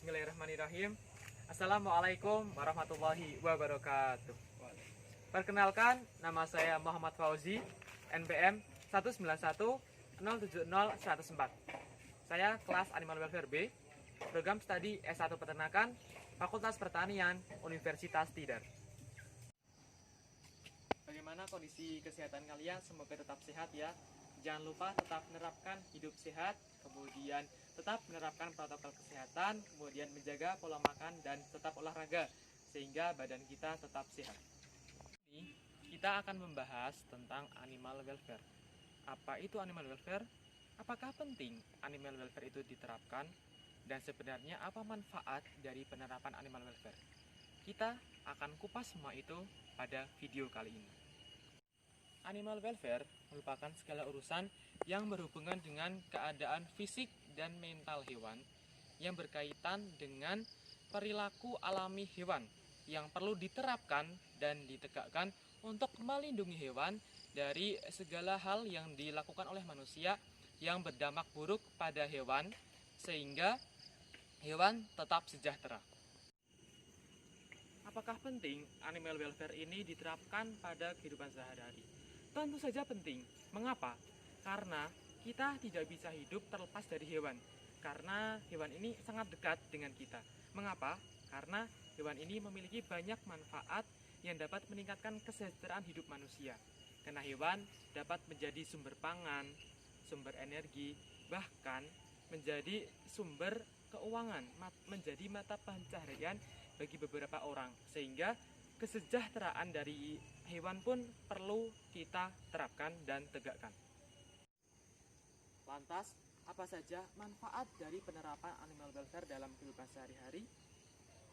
Bismillahirrahmanirrahim. Assalamualaikum warahmatullahi wabarakatuh. Perkenalkan, nama saya Muhammad Fauzi, NPM 191070104. Saya kelas Animal Welfare B, program studi S1 Peternakan, Fakultas Pertanian, Universitas Tidar. Bagaimana kondisi kesehatan kalian? Semoga tetap sehat ya. Jangan lupa tetap menerapkan hidup sehat, kemudian tetap menerapkan protokol kesehatan, kemudian menjaga pola makan dan tetap olahraga sehingga badan kita tetap sehat. Ini kita akan membahas tentang animal welfare. Apa itu animal welfare? Apakah penting animal welfare itu diterapkan? Dan sebenarnya apa manfaat dari penerapan animal welfare? Kita akan kupas semua itu pada video kali ini. Animal welfare merupakan segala urusan yang berhubungan dengan keadaan fisik dan mental hewan yang berkaitan dengan perilaku alami hewan yang perlu diterapkan dan ditegakkan untuk melindungi hewan dari segala hal yang dilakukan oleh manusia yang berdampak buruk pada hewan sehingga hewan tetap sejahtera. Apakah penting animal welfare ini diterapkan pada kehidupan sehari-hari? Tentu saja penting. Mengapa? Karena kita tidak bisa hidup terlepas dari hewan. Karena hewan ini sangat dekat dengan kita. Mengapa? Karena hewan ini memiliki banyak manfaat yang dapat meningkatkan kesejahteraan hidup manusia. Karena hewan dapat menjadi sumber pangan, sumber energi, bahkan menjadi sumber keuangan, menjadi mata pencaharian bagi beberapa orang. Sehingga kesejahteraan dari hewan pun perlu kita terapkan dan tegakkan. Lantas, apa saja manfaat dari penerapan animal welfare dalam kehidupan sehari-hari?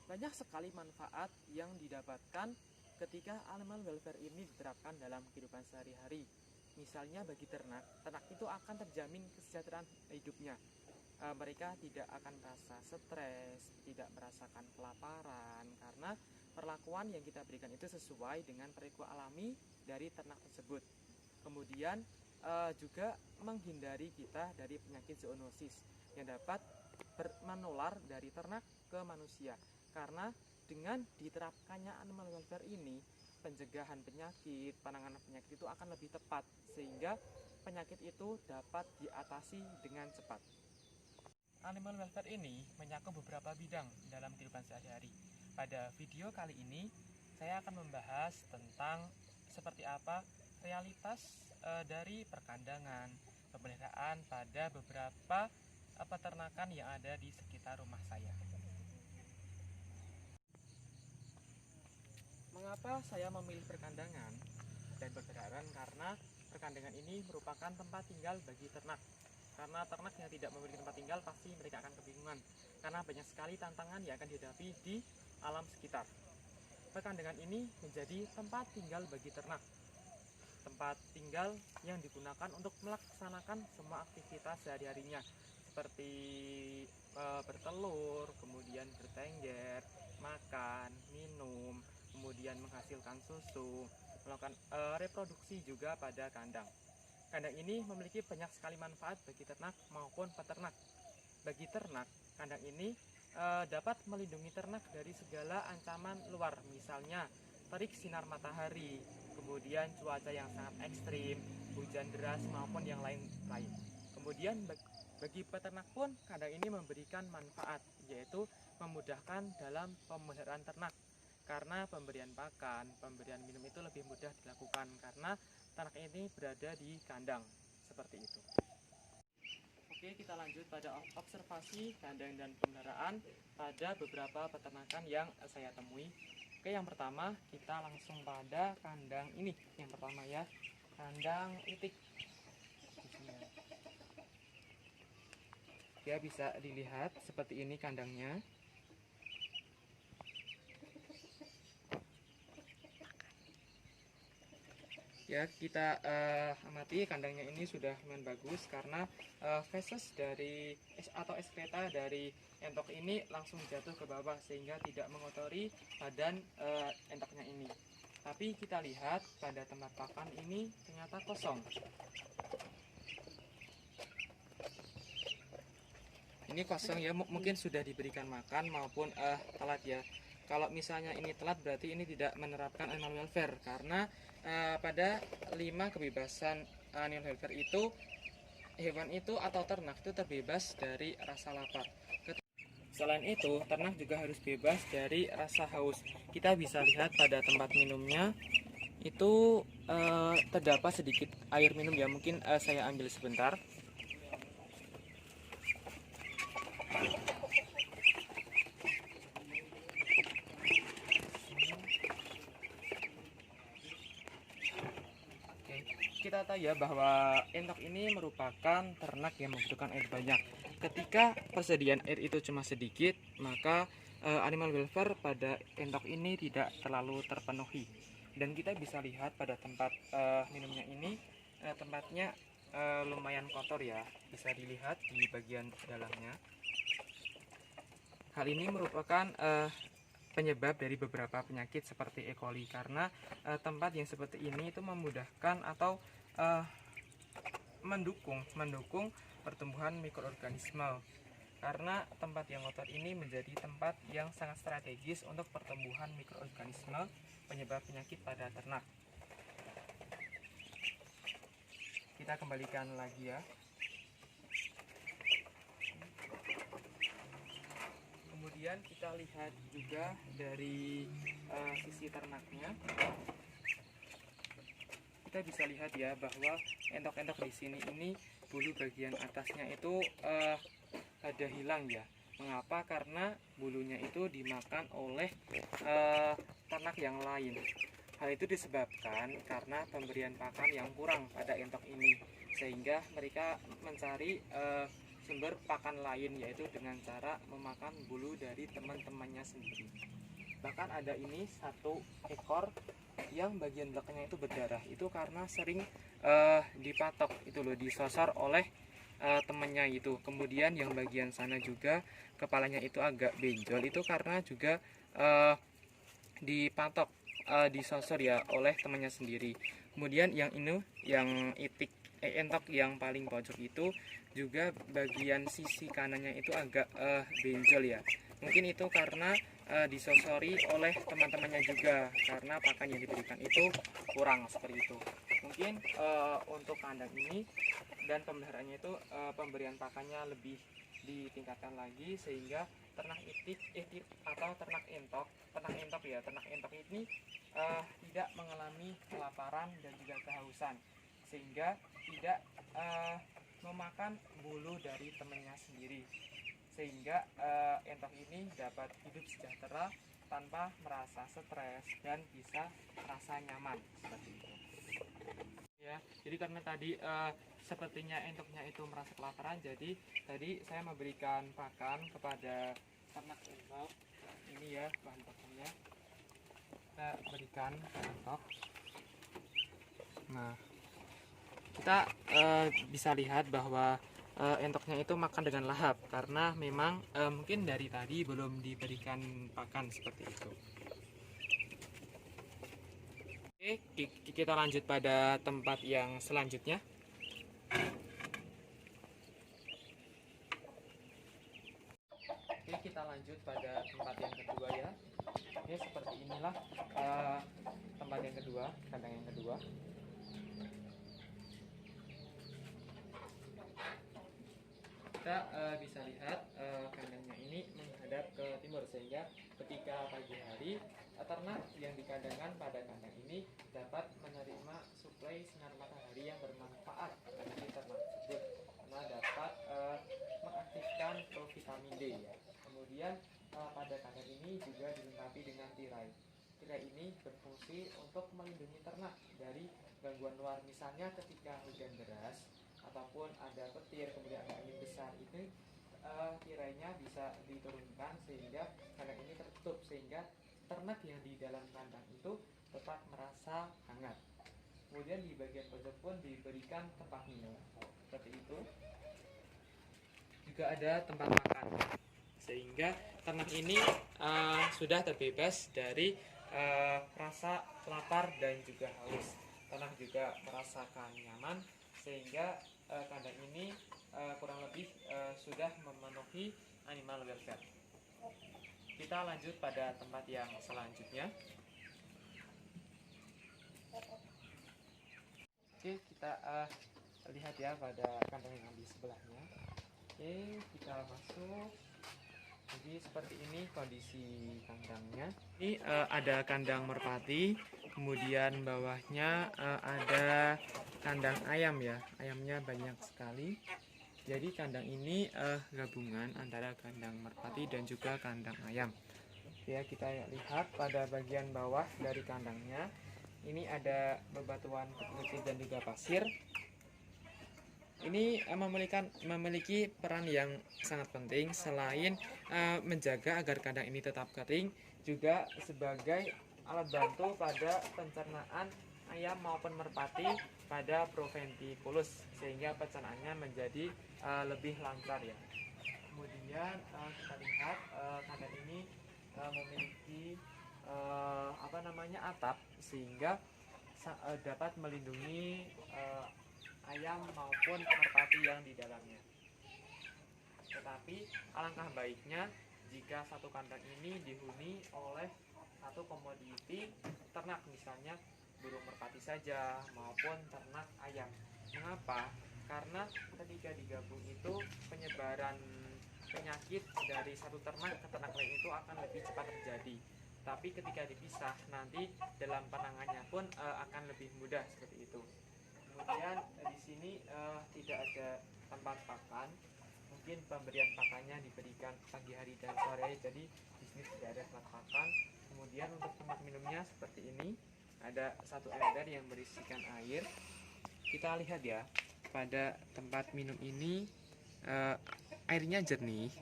Banyak sekali manfaat yang didapatkan ketika animal welfare ini diterapkan dalam kehidupan sehari-hari. Misalnya bagi ternak, ternak itu akan terjamin kesejahteraan hidupnya. Mereka tidak akan merasa stres, tidak merasakan kelaparan, karena perlakuan yang kita berikan itu sesuai dengan perilaku alami dari ternak tersebut. Kemudian juga menghindari kita dari penyakit zoonosis yang dapat menular dari ternak ke manusia. Karena dengan diterapkannya animal welfare ini, pencegahan penyakit, penanganan penyakit itu akan lebih tepat sehingga penyakit itu dapat diatasi dengan cepat. Animal welfare ini mencakup beberapa bidang dalam kehidupan sehari-hari. Pada video kali ini, saya akan membahas tentang seperti apa realitas dari perkandangan, pemeliharaan pada beberapa peternakan yang ada di sekitar rumah saya. Mengapa saya memilih perkandangan dan pemeliharaan? Karena perkandangan ini merupakan tempat tinggal bagi ternak. Karena ternak yang tidak memiliki tempat tinggal pasti mereka akan kebingungan karena banyak sekali tantangan yang akan dihadapi di alam sekitar. Perkandangan ini menjadi tempat tinggal bagi ternak, tempat tinggal yang digunakan untuk melaksanakan semua aktivitas sehari-harinya seperti bertelur, kemudian bertengger, makan, minum, kemudian menghasilkan susu, melakukan reproduksi juga pada kandang. Kandang ini memiliki banyak sekali manfaat bagi ternak maupun peternak. Bagi ternak, kandang ini dapat melindungi ternak dari segala ancaman luar, misalnya terik sinar matahari, kemudian cuaca yang sangat ekstrim, hujan deras maupun yang lain-lain. Kemudian bagi peternak pun kandang ini memberikan manfaat, yaitu memudahkan dalam pemeliharaan ternak. Karena pemberian pakan, pemberian minum itu lebih mudah dilakukan karena ternak ini berada di kandang, seperti itu. Oke, kita lanjut pada observasi kandang dan pemeliharaan pada beberapa peternakan yang saya temui. Oke, yang pertama kita langsung pada kandang ini. Yang pertama ya, kandang itik. Ya, bisa dilihat seperti ini kandangnya. Ya, kita amati kandangnya ini sudah lumayan bagus karena feses dari atau ekskreta dari entok ini langsung jatuh ke bawah sehingga tidak mengotori badan entoknya ini. Tapi kita lihat pada tempat pakan ini ternyata kosong. Ini kosong ya, mungkin sudah diberikan makan maupun telat ya. Kalau misalnya ini telat berarti ini tidak menerapkan animal welfare, karena pada 5 kebebasan animal welfare itu hewan itu atau ternak itu terbebas dari rasa lapar. Selain itu, ternak juga harus bebas dari rasa haus. Kita bisa lihat pada tempat minumnya itu terdapat sedikit air minum ya. Mungkin saya ambil sebentar. Oke, kita tahu ya bahwa entok ini merupakan ternak yang membutuhkan air banyak. Ketika persediaan air itu cuma sedikit, maka animal welfare pada entok ini tidak terlalu terpenuhi. Dan kita bisa lihat pada tempat minumnya ini, tempatnya lumayan kotor ya, bisa dilihat di bagian dalamnya. Hal ini merupakan penyebab dari beberapa penyakit seperti E. coli, karena tempat yang seperti ini itu memudahkan atau mendukung pertumbuhan mikroorganisme, karena tempat yang kotor ini menjadi tempat yang sangat strategis untuk pertumbuhan mikroorganisme penyebab penyakit pada ternak. Kita kembalikan lagi ya. Kemudian kita lihat juga dari sisi ternaknya. Kita bisa lihat ya bahwa entok-entok di sini ini bulu bagian atasnya itu ada hilang ya. Mengapa? Karena bulunya itu dimakan oleh ternak yang lain. Hal itu disebabkan karena pemberian pakan yang kurang pada entok ini, sehingga mereka mencari sumber pakan lain, yaitu dengan cara memakan bulu dari teman-temannya sendiri. Bahkan ada ini satu ekor yang bagian belakangnya itu berdarah, itu karena sering dipatok itu loh, disosor oleh temannya itu. Kemudian yang bagian sana juga kepalanya itu agak benjol, itu karena juga dipatok, disosor ya oleh temannya sendiri. Kemudian yang ini, yang entok yang paling pojok itu juga bagian sisi kanannya itu agak benjol ya. Mungkin itu karena disosori oleh teman-temannya juga, karena pakan yang diberikan itu kurang seperti itu. Mungkin untuk kandang ini dan pemeliharaannya itu pemberian pakannya lebih ditingkatkan lagi, sehingga ternak itik atau ternak entok ini tidak mengalami kelaparan dan juga kehausan, sehingga tidak memakan bulu dari temannya sendiri, sehingga entok ini dapat hidup sejahtera tanpa merasa stres dan bisa merasa nyaman seperti itu ya. Jadi karena tadi sepertinya entoknya itu merasa kelaparan, jadi tadi saya memberikan pakan kepada ternak entok ini ya. Bahan pakannya kita berikan ke entok. Nah, kita bisa lihat bahwa entoknya itu makan dengan lahap, karena memang mungkin dari tadi belum diberikan pakan seperti itu. Oke, kita lanjut pada tempat yang selanjutnya. Oke, kita lanjut pada tempat yang kedua ya. Oke, seperti inilah tempat yang kedua, kandang yang kedua. Kita bisa lihat kandangnya ini menghadap ke timur, sehingga ketika pagi hari ternak yang dikandangkan pada kandang ini dapat menerima suplai sinar matahari yang bermanfaat bagi ternak tersebut, karena dapat mengaktifkan provitamin D ya. Kemudian pada kandang ini juga dilengkapi dengan tirai. Tirai ini berfungsi untuk melindungi ternak dari gangguan luar, misalnya ketika hujan deras ataupun ada petir, kemudian ada angin besar, itu tirainya bisa diturunkan sehingga kandang ini tertutup, sehingga ternak yang di dalam kandang itu tetap merasa hangat. Kemudian di bagian pojok pun diberikan tempat minum seperti itu. Juga ada tempat makan, sehingga ternak ini sudah terbebas dari rasa lapar dan juga haus. Ternak juga merasakan nyaman, sehingga kandang ini kurang lebih sudah memenuhi animal welfare. Kita lanjut pada tempat yang selanjutnya. Oke, kita lihat ya pada kandang yang di sebelahnya. Oke, kita masuk. Jadi seperti ini kondisi kandangnya. Ini ada kandang merpati, kemudian bawahnya ada kandang ayam ya. Ayamnya banyak sekali. Jadi kandang ini gabungan antara kandang merpati dan juga kandang ayam. Ya, kita lihat pada bagian bawah dari kandangnya. Ini ada bebatuan kecil dan juga pasir. Ini memiliki peran yang sangat penting selain menjaga agar kandang ini tetap kering, juga sebagai alat bantu pada pencernaan ayam maupun merpati pada proventiculus, sehingga pencernaannya menjadi lebih lancar ya. Kemudian kita lihat kandang ini memiliki atap, sehingga dapat melindungi ayam maupun merpati yang di dalamnya. Tetapi alangkah baiknya jika satu kandang ini dihuni oleh satu komoditi ternak, misalnya burung merpati saja maupun ternak ayam. Mengapa? Karena ketika digabung itu penyebaran penyakit dari satu ternak ke ternak lain itu akan lebih cepat terjadi. Tapi ketika dipisah, nanti dalam penanganannya pun akan lebih mudah seperti itu. Kemudian di sini tidak ada tempat pakan. Mungkin pemberian pakannya diberikan pagi hari dan sore hari, jadi di sini tidak ada tempat pakan. Kemudian untuk tempat minumnya seperti ini, ada satu ember yang berisikan air. Kita lihat ya, pada tempat minum ini airnya jernih,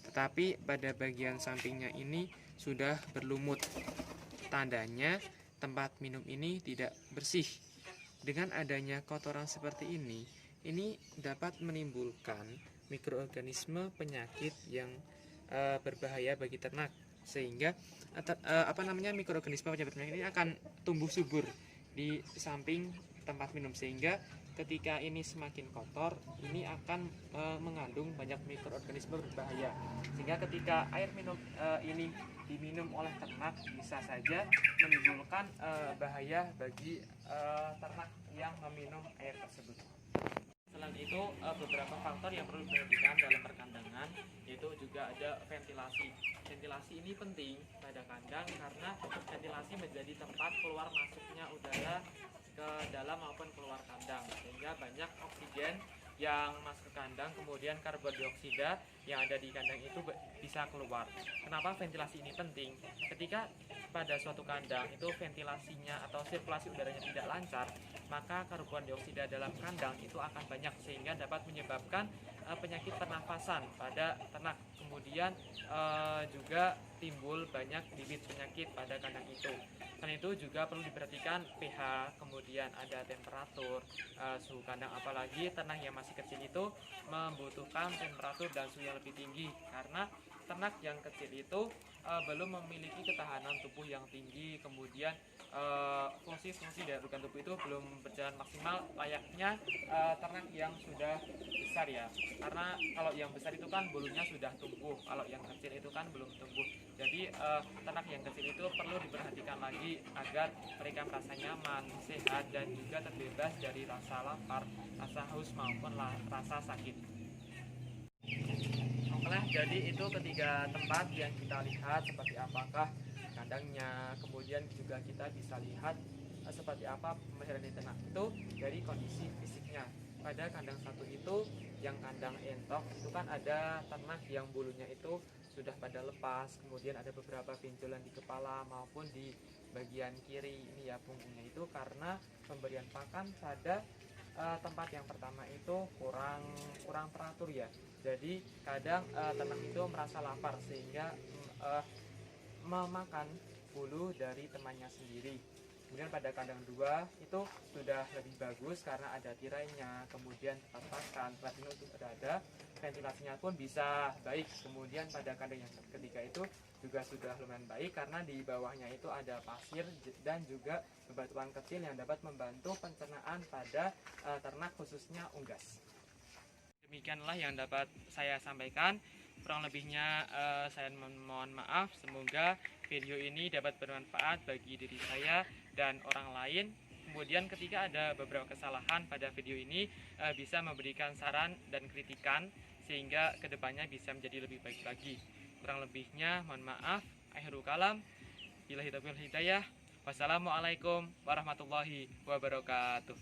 tetapi pada bagian sampingnya ini sudah berlumut. Tandanya tempat minum ini tidak bersih. Dengan adanya kotoran seperti ini dapat menimbulkan mikroorganisme penyakit yang berbahaya bagi ternak, sehingga mikroorganisme penyakit ini akan tumbuh subur di samping tempat minum, sehingga ketika ini semakin kotor, ini akan mengandung banyak mikroorganisme berbahaya, sehingga ketika air minum ini diminum oleh ternak bisa saja menimbulkan bahaya bagi ternak yang meminum air tersebut. Selain itu, beberapa faktor yang perlu diperhatikan dalam perkandangan, yaitu juga ada ventilasi. Ventilasi ini penting pada kandang karena ventilasi menjadi tempat keluar masuknya udara ke dalam maupun keluar kandang, sehingga banyak oksigen yang masuk ke kandang, kemudian karbon dioksida yang ada di kandang itu bisa keluar. Kenapa ventilasi ini penting? Ketika pada suatu kandang itu ventilasinya atau sirkulasi udaranya tidak lancar, maka karbon dioksida dalam kandang itu akan banyak, sehingga dapat menyebabkan penyakit pernafasan pada ternak. Kemudian juga timbul banyak bibit penyakit pada kandang itu. Selain itu juga perlu diperhatikan pH, kemudian ada temperatur, suhu kandang, apalagi ternak yang masih kecil itu membutuhkan temperatur dan suhu yang lebih tinggi, karena ternak yang kecil itu belum memiliki ketahanan tubuh yang tinggi, kemudian fungsi-fungsi dari organ tubuh itu belum berjalan maksimal layaknya ternak yang sudah besar ya, karena kalau yang besar itu kan bulunya sudah tumbuh, kalau yang kecil itu kan belum tumbuh. Jadi ternak yang kecil itu perlu diperhatikan lagi agar mereka merasa nyaman, sehat, dan juga terbebas dari rasa lapar, rasa haus maupun rasa sakit. Oke, jadi itu ketiga tempat yang kita lihat seperti apakah kandangnya, kemudian juga kita bisa lihat seperti apa pemeliharaan di ternak itu dari kondisi fisiknya. Pada kandang satu itu, yang kandang entok itu kan ada ternak yang bulunya itu sudah pada lepas, kemudian ada beberapa benjolan di kepala maupun di bagian kiri ini ya, punggungnya itu karena pemberian pakan pada tempat yang pertama itu kurang teratur ya. Jadi kadang ternak itu merasa lapar sehingga memakan bulu dari temannya sendiri. Kemudian pada kandang 2 itu sudah lebih bagus karena ada tirainya, kemudian tempat pakan, tempat minum itu ada, ventilasinya pun bisa baik. Kemudian pada kandang yang ketiga itu juga sudah lumayan baik karena di bawahnya itu ada pasir dan juga bebatuan kecil yang dapat membantu pencernaan pada ternak khususnya unggas. Demikianlah yang dapat saya sampaikan. Kurang lebihnya saya mohon maaf. Semoga video ini dapat bermanfaat bagi diri saya dan orang lain. Kemudian ketika ada beberapa kesalahan pada video ini, bisa memberikan saran dan kritikan sehingga kedepannya bisa menjadi lebih baik lagi. Kurang lebihnya mohon maaf. Akhirul kalam, billahi taufiq wal hidayah. Wassalamualaikum warahmatullahi wabarakatuh.